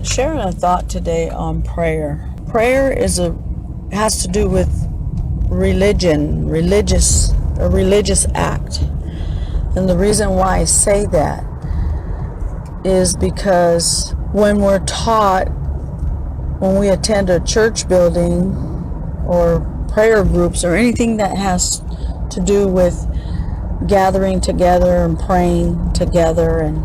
Sharing a thought today on prayer. Prayer has to do with religion, a religious act. And the reason why I say that is because when we're taught, when we attend a church building or prayer groups or anything that has to do with gathering together and praying together and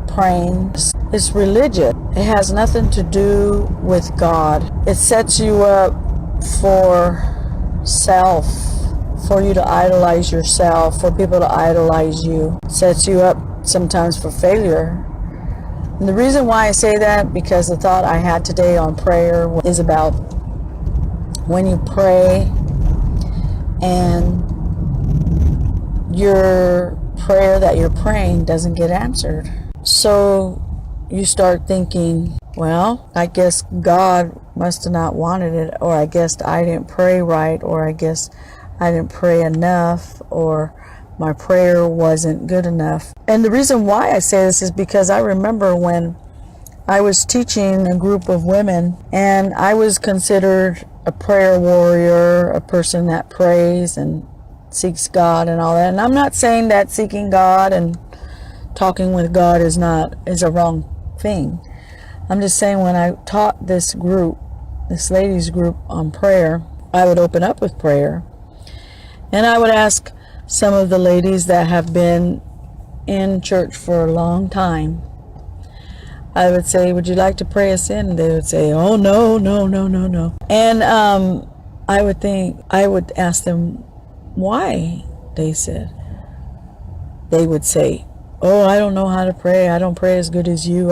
praying, it's religious. It has nothing to do with God. It sets you up for self, for you to idolize yourself, for people to idolize you. It sets you up sometimes for failure. And the reason why I say that, because the thought I had today on prayer is about when you pray and your prayer that you're praying doesn't get answered. So you start thinking, well, I guess God must have not wanted it, or I guess I didn't pray right, or I guess I didn't pray enough, or my prayer wasn't good enough. And the reason why I say this is because I remember when I was teaching a group of women, and I was considered a prayer warrior, a person that prays and seeks God and all that. And I'm not saying that seeking God and talking with God is a wrong thing. I'm just saying when I taught this ladies group on prayer, I would open up with prayer. And I would ask some of the ladies that have been in church for a long time, I would say, would you like to pray us in? And they would say, oh, no. And I would ask them why. They would say, oh, I don't know how to pray. I don't pray as good as you.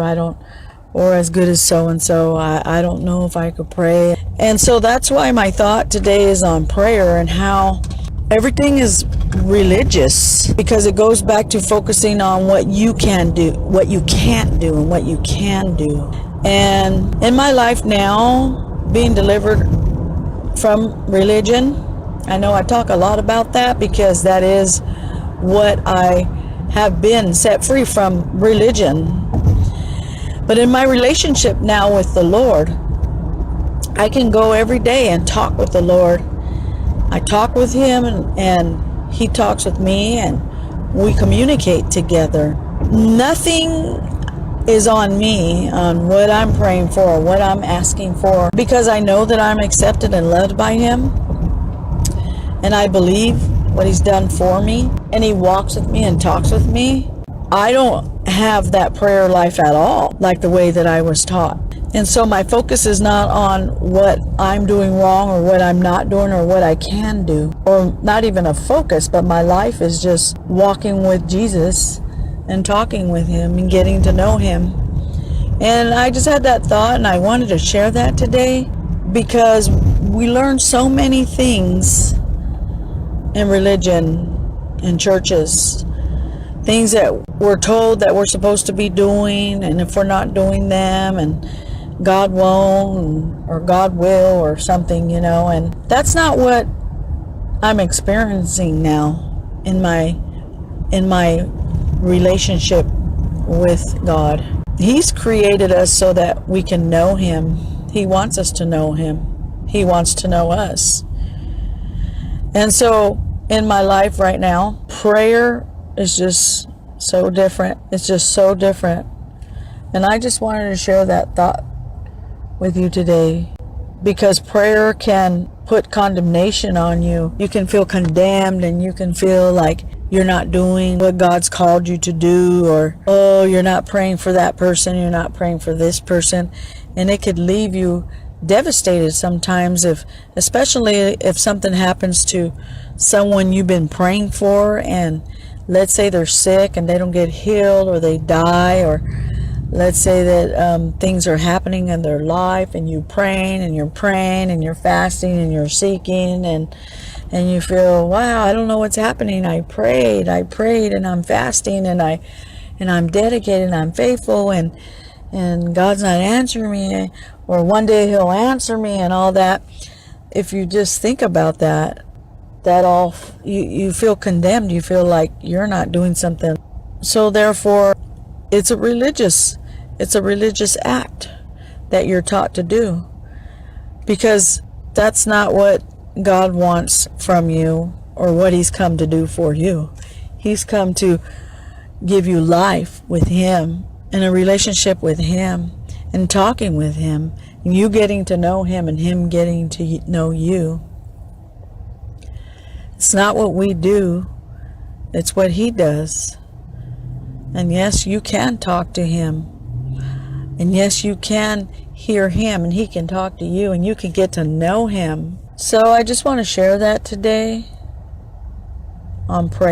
Or as good as so-and-so. I don't know if I could pray. And so that's why my thought today is on prayer and how everything is religious, because it goes back to focusing on what you can do, what you can't do, and what you can do. And in my life now, being delivered from religion, I know I talk a lot about that because that is what I have been set free from religion. But in my relationship now with the Lord, I can go every day and talk with the Lord. I talk with Him and He talks with me, and we communicate together. Nothing is on me on what I'm praying for, what I'm asking for, because I know that I'm accepted and loved by Him, and I believe what He's done for me, and He walks with me and talks with me. I don't have that prayer life at all, like the way that I was taught. And so my focus is not on what I'm doing wrong or what I'm not doing or what I can do, or not even a focus, but my life is just walking with Jesus and talking with Him and getting to know Him. And I just had that thought, and I wanted to share that today because we learn so many things in religion, in churches, things that we're told that we're supposed to be doing, and if we're not doing them, and God won't, or God will, or something, and that's not what I'm experiencing now in my relationship with God. He's created us so that we can know Him. He wants us to know Him. He wants to know us. And so in my life right now, prayer is just so different. It's just so different. And I just wanted to share that thought with you today, because prayer can put condemnation on you. You can feel condemned, and you can feel like you're not doing what God's called you to do, or, oh, you're not praying for that person, you're not praying for this person. And it could leave you devastated sometimes, especially if something happens to someone you've been praying for, and let's say they're sick and they don't get healed, or they die, or let's say that things are happening in their life, and you're praying and you're fasting and you're seeking, and you feel, wow, I don't know what's happening. I prayed and I'm fasting, and I'm dedicated and I'm faithful, and God's not answering me, or one day He'll answer me, and all that. If you just think about that all, you feel condemned. You feel like you're not doing something. So therefore, it's a religious act. that you're taught to do, because that's not what God wants from you or what He's come to do for you. He's come to give you life with Him and a relationship with Him and talking with Him and you getting to know Him and Him getting to know you. It's not what we do, it's what He does. And yes, you can talk to Him. And yes, you can hear Him and He can talk to you and you can get to know Him. So I just want to share that today on prayer.